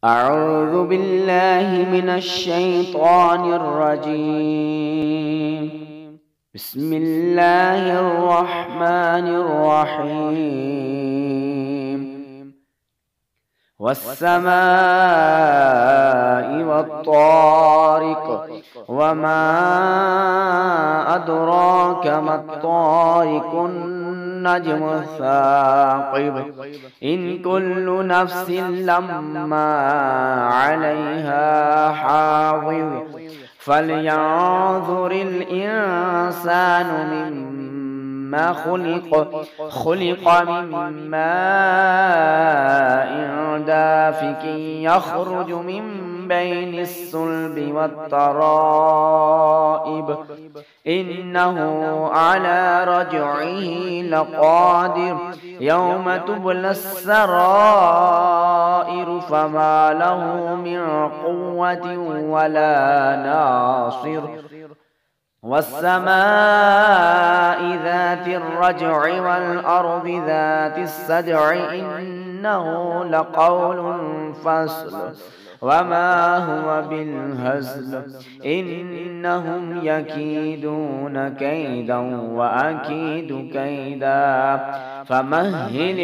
أعوذ بالله من الشيطان الرجيم. بسم الله الرحمن الرحيم. والسماء والطارق وما أدراك ما الطارق النجم الثاقب إن كل نفس لما عليها حافظ فلينظر الإنسان مما خلق من ماء دافق يخرج من بين الصلب والترائب إنه على رجعه لقادر يوم تبلى السرائر فما له من قوة ولا ناصر والسماء ذات الرجع والأرض ذات الصدع إنه لقول فصل وما هو بالهزل إنهم يكيدون كيدا وأكيد كيدا فمهل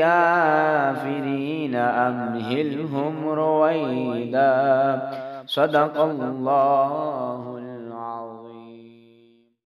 الكافرين أمهلهم رويدا. صدق الله.